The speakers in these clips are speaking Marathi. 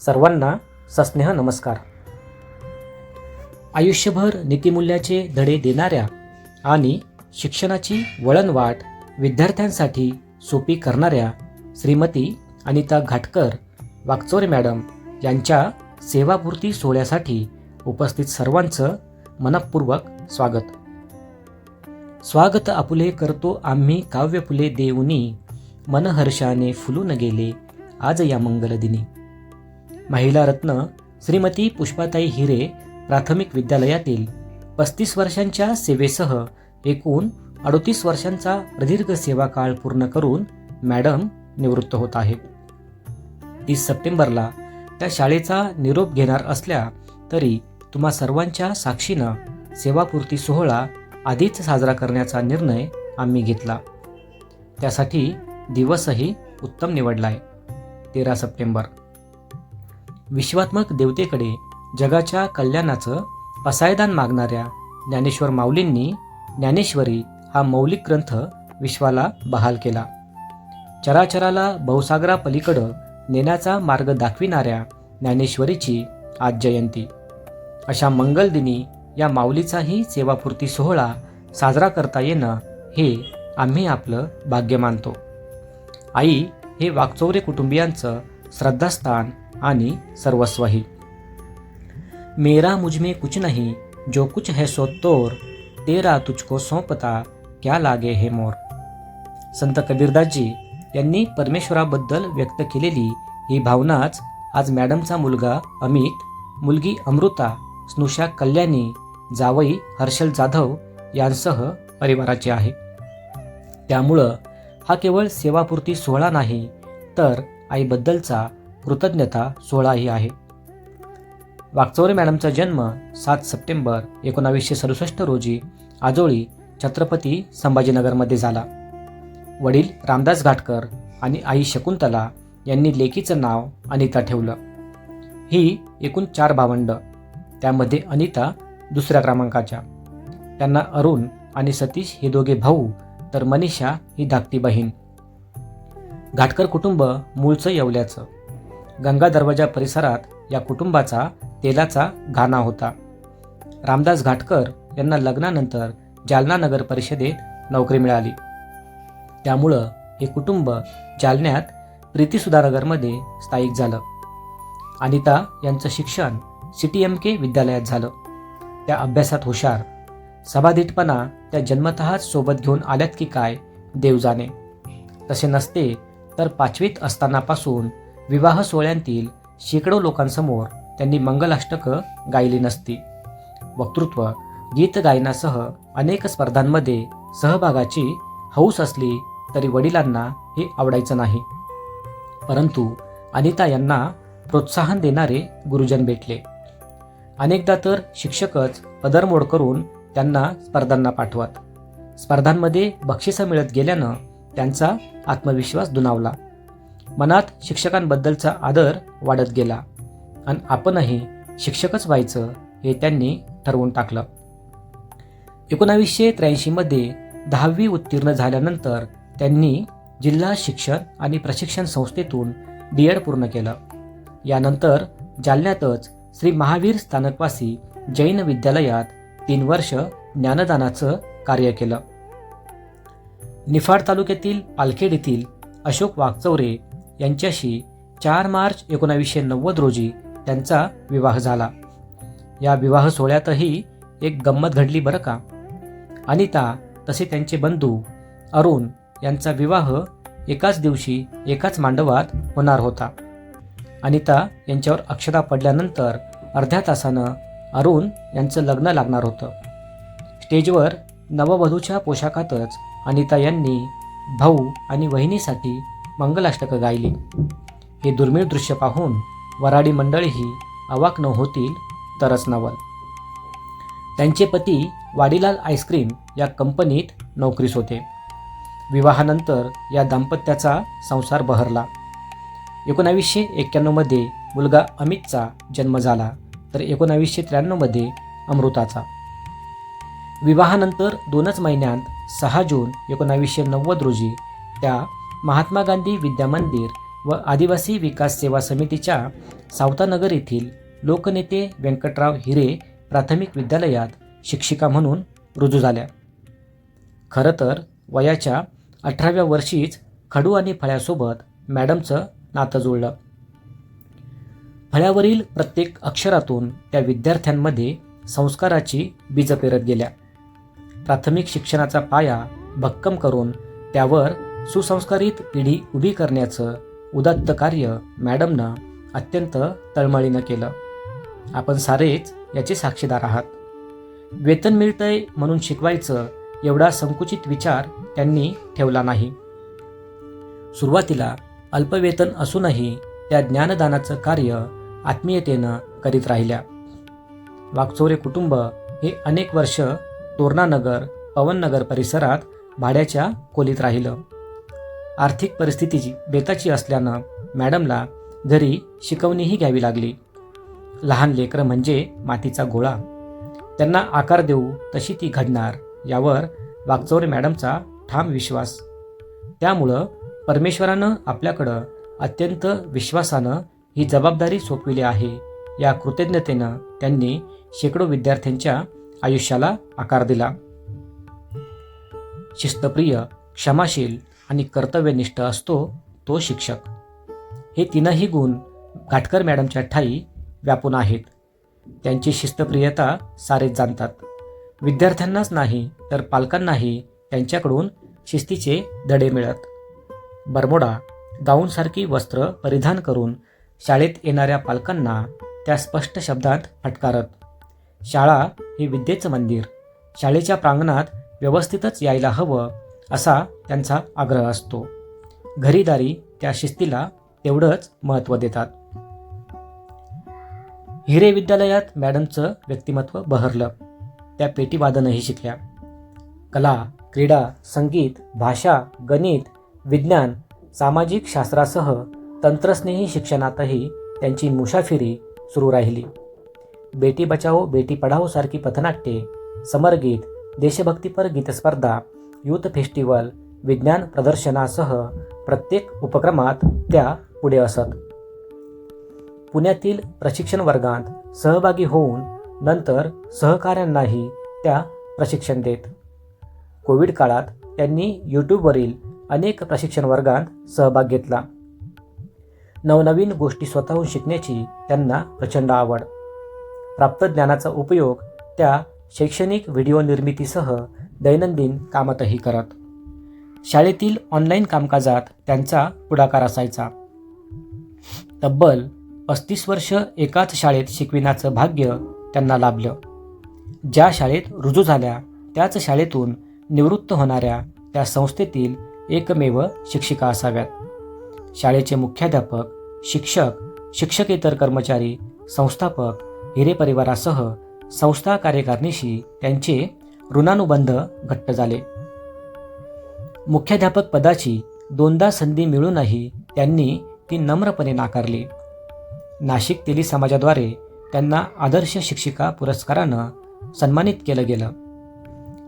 सर्वांना सस्नेह नमस्कार. आयुष्यभर नीतिमूल्याचे धडे देणाऱ्या आणि शिक्षणाची वळणवाट विद्यार्थ्यांसाठी सोपी करणाऱ्या श्रीमती अनिता घाटकर वाकचौरे मॅडम यांच्या सेवापूर्ती सोहळ्यासाठी उपस्थित सर्वांचं मनःपूर्वक स्वागत. स्वागत आपुले करतो आम्ही काव्य फुले देऊनी, मनहर्षाने फुलून गेले आज या मंगलदिनी. महिला रत्न श्रीमती पुष्पाताई हिरे प्राथमिक विद्यालयातील 35 वर्षांच्या सेवेसह एकूण 38 वर्षांचा प्रदीर्घ सेवा काळ पूर्ण करून मॅडम निवृत्त होत आहेत. 30 सप्टेंबरला त्या शाळेचा निरोप घेणार असल्या तरी तुम्हा सर्वांच्या साक्षीनं सेवापूर्ती सोहळा आधीच साजरा करण्याचा निर्णय आम्ही घेतला. त्यासाठी दिवसही उत्तम निवडलाय, 13 सप्टेंबर. विश्वात्मक देवतेकडे जगाच्या कल्याणाचं पसायदान मागणाऱ्या ज्ञानेश्वर माऊलींनी ज्ञानेश्वरी हा मौलिक ग्रंथ विश्वाला बहाल केला. चराचराला भवसागरापलीकडं नेण्याचा मार्ग दाखविणाऱ्या ज्ञानेश्वरीची आज जयंती. अशा मंगलदिनी या माऊलीचाही सेवापूर्ती सोहळा साजरा करता येणं हे आम्ही आपलं भाग्य मानतो. आई हे वाकचौरे कुटुंबियांचं श्रद्धास्थान आणि सर्वस्वही. मेरा मुझमें कुछ नहीं, जो कुछ है सो तोर, तेरा तुझको सौंपता क्या लागे हे मोर. संत कबीरदासजी यांनी परमेश्वराबद्दल व्यक्त केलेली ही भावनाच आज मॅडमचा मुलगा अमित, मुलगी अमृता, स्नुषा कल्याणी, जावई हर्षल जाधव यांसह परिवाराची आहे. त्यामुळं हा केवळ सेवापूर्ती सोहळा नाही तर आईबद्दलचा कृतज्ञता सोहळाही आहे. वाकचौरे मॅडमचा जन्म 7 सप्टेंबर 1967 रोजी आजोळी छत्रपती संभाजीनगरमध्ये झाला. वडील रामदास घाटकर आणि आई शकुंतला यांनी लेकीचं नाव अनिता ठेवलं. ही एकूण 4 भावंड, त्यामध्ये अनिता दुसऱ्या क्रमांकाच्या. त्यांना अरुण आणि सतीश हे दोघे भाऊ तर मनीषा ही धाकटी बहीण. घाटकर कुटुंब मूळचं येवल्याचं. गंगा दरवाजा परिसरात या कुटुंबाचा तेलाचा घाणा होता. रामदास घाटकर यांना लग्नानंतर जालना नगर परिषदेत नोकरी मिळाली. त्यामुळं हे कुटुंब जालन्यात प्रीतीसुधानगरमध्ये स्थायिक झालं. अनिता यांचं शिक्षण CTMK विद्यालयात झालं. त्या अभ्यासात हुशार, सभाधीटपणा त्या जन्मतःच सोबत घेऊन आल्यात की काय देव जाणे. तसे नसते तर 5वीत असतानापासून विवाह सोहळ्यांतील शेकडो लोकांसमोर त्यांनी मंगलाष्टकं गायली नसती. वक्तृत्व, गीत गायनासह अनेक स्पर्धांमध्ये सहभागाची हौस असली तरी वडिलांना हे आवडायचं नाही. परंतु अनिता यांना प्रोत्साहन देणारे गुरुजन भेटले. अनेकदा तर शिक्षकच पदरमोड करून त्यांना स्पर्धांना पाठवत. स्पर्धांमध्ये बक्षिसं मिळत गेल्यानं त्यांचा आत्मविश्वास दुणावला. मनात शिक्षकांबद्दलचा आदर वाढत गेला आणि आपणही शिक्षकच व्हायचं हे त्यांनी ठरवून टाकलं. 1983 मध्ये 10वी उत्तीर्ण झाल्यानंतर त्यांनी जिल्हा शिक्षण आणि प्रशिक्षण संस्थेतून D.Ed पूर्ण केलं. यानंतर जालन्यातच श्री महावीर स्थानकवासी जैन विद्यालयात 3 वर्ष ज्ञानदानाचं कार्य केलं. निफाड तालुक्यातील पालखेड येथील अशोक वाकचौरे यांच्याशी 4 मार्च 1990 रोजी त्यांचा विवाह झाला. या विवाह सोहळ्यातही एक गंमत घडली बरं का. अनिता तसे त्यांचे बंधू अरुण यांचा विवाह एकाच दिवशी एकाच मांडवात होणार होता. अनिता यांच्यावर अक्षता पडल्यानंतर अर्ध्या तासानं अरुण यांचं लग्न लागणार होतं. स्टेजवर नववधूच्या पोशाखातच अनिता यांनी भाऊ आणि वहिनीसाठी मंगलाष्टकं गायली. हे दुर्मिळ दृश्य पाहून वराडी मंडळीही अवाक न होतील तरच नवल. त्यांचे पती वाडीलाल आईस्क्रीम या कंपनीत नोकरीस होते. विवाहानंतर या दाम्पत्याचा संसार बहरला. 1991 मध्ये मुलगा अमितचा जन्म झाला तर 1993 मध्ये अमृताचा. विवाहानंतर 2च महिन्यांत 6 जून 1990 रोजी त्या महात्मा गांधी विद्यामंदिर व आदिवासी विकास सेवा समितीच्या सावतानगर येथील लोकनेते व्यंकटराव हिरे प्राथमिक विद्यालयात शिक्षिका म्हणून रुजू झाल्या. खरं तर वयाच्या 18व्या वर्षीच खडू आणि फळ्यासोबत मॅडमचं नातं जुळलं. फळ्यावरील प्रत्येक अक्षरातून त्या विद्यार्थ्यांमध्ये संस्काराची बीजं पेरत गेल्या. प्राथमिक शिक्षणाचा पाया भक्कम करून त्यावर सुसंस्कारित पिढी उभी करण्याचं उदात्त कार्य मॅडमनं अत्यंत तळमळीनं केलं. आपण सारेच याचे साक्षीदार आहात. वेतन मिळतंय म्हणून शिकवायचं एवढा संकुचित विचार त्यांनी ठेवला नाही. सुरुवातीला अल्पवेतन असूनही त्या ज्ञानदानाचं कार्य आत्मीयतेनं करीत राहिल्या. वाकचौरे कुटुंब हे अनेक वर्ष तोरणानगर, पवननगर परिसरात भाड्याच्या खोलीत राहिलं. आर्थिक परिस्थितीची बेताची असल्यानं मॅडमला घरी शिकवणीही घ्यावी लागली. लहान लेकरं म्हणजे मातीचा गोळा, त्यांना आकार देऊ तशी ती घडणार यावर वाकचौरे मॅडमचा ठाम विश्वास. त्यामुळं परमेश्वरानं आपल्याकडं अत्यंत विश्वासानं ही जबाबदारी सोपविली आहे या कृतज्ञतेनं त्यांनी शेकडो विद्यार्थ्यांच्या आयुष्याला आकार दिला. शिस्तप्रिय, क्षमाशील आणि कर्तव्यनिष्ठ असतो तो शिक्षक. हे तीनही गुण घाटकर मॅडमच्या ठायी व्यापून आहेत. त्यांची शिस्तप्रियता सारेच जाणतात. विद्यार्थ्यांनाच नाही तर पालकांनाही त्यांच्याकडून शिस्तीचे धडे मिळत. बरमोडा, गाऊनसारखी वस्त्र परिधान करून शाळेत येणाऱ्या पालकांना त्या स्पष्ट शब्दात फटकारत. शाळा हे विद्येचं मंदिर, शाळेच्या प्रांगणात व्यवस्थितच यायला हवं असा त्यांचा आग्रह असतो. घरीदारी त्या शिस्तीला तेवढंच महत्त्व देतात. हिरे विद्यालयात मॅडमचं व्यक्तिमत्व बहरलं. त्या पेटीवादनही शिकल्या. कला, क्रीडा, संगीत, भाषा, गणित, विज्ञान, सामाजिक शास्त्रासह तंत्रस्नेही शिक्षणातही त्यांची मुसाफिरी सुरू राहिली. बेटी बचाओ बेटी पढाओ सारखी पथनाट्ये, समरगीत, देशभक्तीपर गीतस्पर्धा, यूथ फेस्टिवल, विज्ञान प्रदर्शनासह प्रत्येक उपक्रमात त्या पुढे असत. पुण्यातील प्रशिक्षण वर्गात सहभागी होऊन नंतर सहकाऱ्यांनाही त्या प्रशिक्षण देत. कोविड काळात त्यांनी यूट्यूबवरील अनेक प्रशिक्षण वर्गात सहभाग घेतला. नवनवीन गोष्टी स्वतःहून शिकण्याची त्यांना प्रचंड आवड. प्राप्त ज्ञानाचा उपयोग त्या शैक्षणिक व्हिडिओ निर्मितीसह दैनंदिन कामातही करत. शाळेतील ऑनलाईन कामकाजात त्यांचा पुढाकार असायचा. तब्बल 35 वर्ष एकाच शाळेत शिकविण्याचं भाग्य त्यांना लाभलं. ज्या शाळेत रुजू झाल्या त्याच शाळेतून निवृत्त होणाऱ्या त्या संस्थेतील एकमेव शिक्षिका असाव्यात. शाळेचे मुख्याध्यापक, शिक्षक, शिक्षकेतर कर्मचारी, संस्थापक, हिरे परिवारासह संस्था कार्यकारिणीशी त्यांचे ऋणानुबंध घट्ट झाले. मुख्याध्यापक पदाची 2दा संधी मिळूनही त्यांनी ती नम्रपणे नाकारली. नाशिक तेली समाजाद्वारे त्यांना आदर्श शिक्षिका पुरस्कारानं सन्मानित केलं गेलं.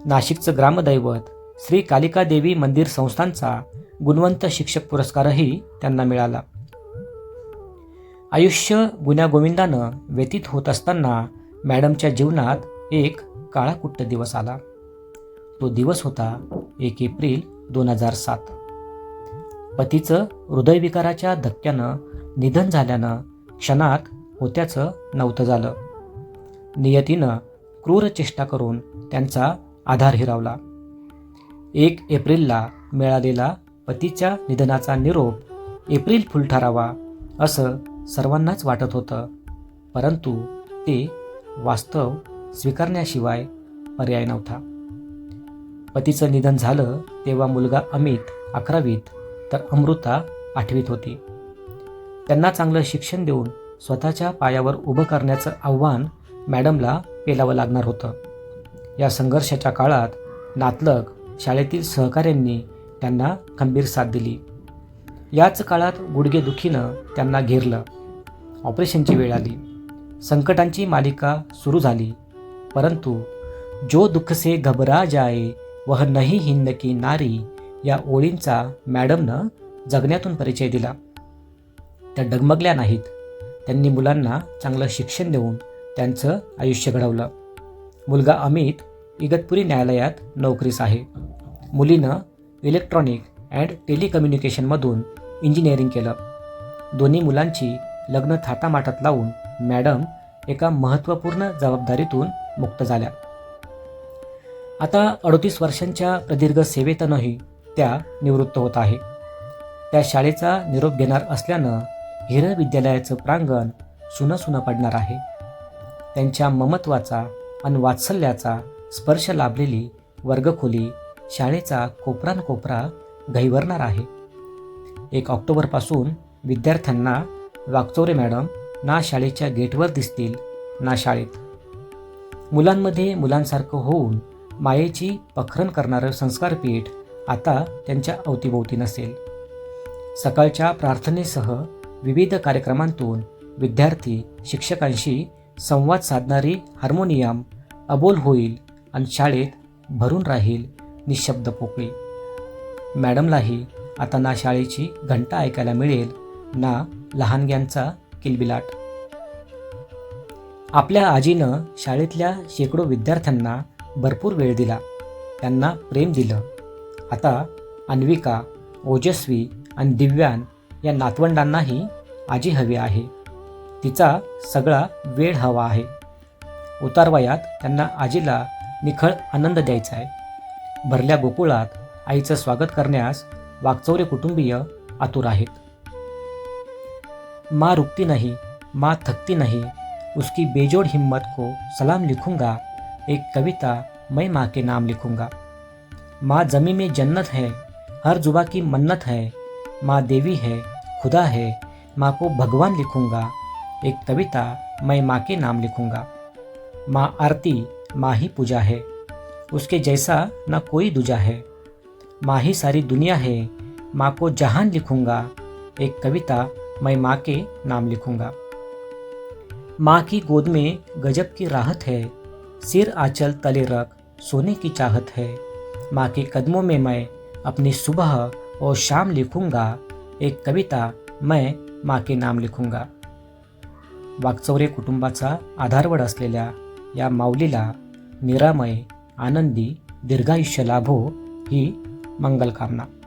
नाशिकचं ग्रामदैवत श्री कालिका देवी मंदिर संस्थांचा गुणवंत शिक्षक पुरस्कारही त्यांना मिळाला. आयुष्य गुण्यागोविंदानं व्यतीत होत असताना मॅडमच्या जीवनात एक काळाकुट्ट दिवस आला. तो दिवस होता 1 एप्रिल 2007. पतीचं हृदयविकाराच्या धक्क्यानं निधन झाल्यानं क्षणात होत्याचं नव्हतं झालं. नियतीनं क्रूर चेष्टा करून त्यांचा आधार हिरावला. 1 एप्रिलला मिळालेला पतीच्या निधनाचा निरोप एप्रिल फुल ठरावा असं सर्वांनाच वाटत होतं, परंतु ते वास्तव स्वीकारण्याशिवाय पर्याय नव्हता. पतीचं निधन झालं तेव्हा मुलगा अमित 11वीत तर अमृता 8वीत होती. त्यांना चांगलं शिक्षण देऊन स्वतःच्या पायावर उभं करण्याचं आव्हान मॅडमला पेलावं लागणार होतं. या संघर्षाच्या काळात नातलग, शाळेतील सहकाऱ्यांनी त्यांना खंबीर साथ दिली. याच काळात गुडघेदुखीनं त्यांना घेरलं. ऑपरेशनची वेळ आली. संकटांची मालिका सुरू झाली. परंतु जो दुःख से घबरा जाए वह नहीं हिंद की नारी या ओळींचा मॅडमनं जगण्यातून परिचय दिला. त्या डगमगल्या नाहीत. त्यांनी मुलांना चांगलं शिक्षण देऊन त्यांचं आयुष्य घडवलं. मुलगा अमित इगतपुरी न्यायालयात नोकरीस आहे. मुलीनं इलेक्ट्रॉनिक अँड टेलिकम्युनिकेशनमधून इंजिनिअरिंग केलं. दोन्ही मुलांची लग्न थाटामाटात लावून मॅडम एका महत्त्वपूर्ण जबाबदारीतून मुक्त झाल्या. आता 38 वर्षांच्या प्रदीर्घ सेवेतनंही त्या निवृत्त होत आहे. त्या शाळेचा निरोप घेणार असल्यानं हिरं विद्यालयाचं प्रांगण सुनं पडणार आहे. त्यांच्या ममत्वाचा आणि वात्सल्याचा स्पर्श लाभलेली वर्गखोली शाळेचा कोपरानकोपरा गहिवरणार आहे. 1 ऑक्टोबरपासून विद्यार्थ्यांना वागचौरे मॅडम ना शाळेच्या गेटवर दिसतील ना शाळेत. मुलांमध्ये मुलांसारखं होऊन मायेची पखरण करणारं संस्कारपीठ आता त्यांच्या अवतीभोवती नसेल. सकाळच्या प्रार्थनेसह विविध कार्यक्रमांतून विद्यार्थी शिक्षकांशी संवाद साधणारी हार्मोनियम अबोल होईल आणि शाळेत भरून राहील निशब्द पोकळी. मॅडमलाही आता ना शाळेची घंटा ऐकायला मिळेल ना लहानग्यांचा किलबिलाट. आपल्या आजीनं शाळेतल्या शेकडो विद्यार्थ्यांना भरपूर वेळ दिला, त्यांना प्रेम दिलं. आता अन्विका, ओजस्वी आणि दिव्यान या नातवंडांनाही आजी हवी आहे. तिचा सगळा वेळ हवा आहे. उतारवयात त्यांना आजीला निखळ आनंद द्यायचा आहे. भरल्या गोकुळात आईचं स्वागत करण्यास वागचौरे कुटुंबीय आतुर आहेत. माँ रुकती नहीं, माँ थकती नहीं, उसकी बेजोड़ हिम्मत को सलाम लिखूंगा, एक कविता मैं माँ के नाम लिखूंगा. माँ ज़मीं में जन्नत है, हर जुबा की मन्नत है, माँ देवी है, खुदा है, माँ को भगवान लिखूंगा, एक कविता मैं माँ के नाम लिखूंगा. माँ आरती, माँ ही पूजा है, उसके जैसा ना कोई दूजा है, माँ ही सारी दुनिया है, माँ को जहान लिखूंगा, एक कविता मैं माँ के नाम लिखूंगा. माँ की गोद में गजब की राहत है, सिर आंचल तले रख सोने की चाहत है, माँ के कदमों में मैं अपनी सुबह और शाम लिखूंगा, एक कविता मैं माँ के नाम लिखूंगा. वागचौरे कुटुंबाचा आधारवड असलेल्या या माऊलीला निरामय आनंदी दीर्घायुष्य लाभो ही मंगलकामना.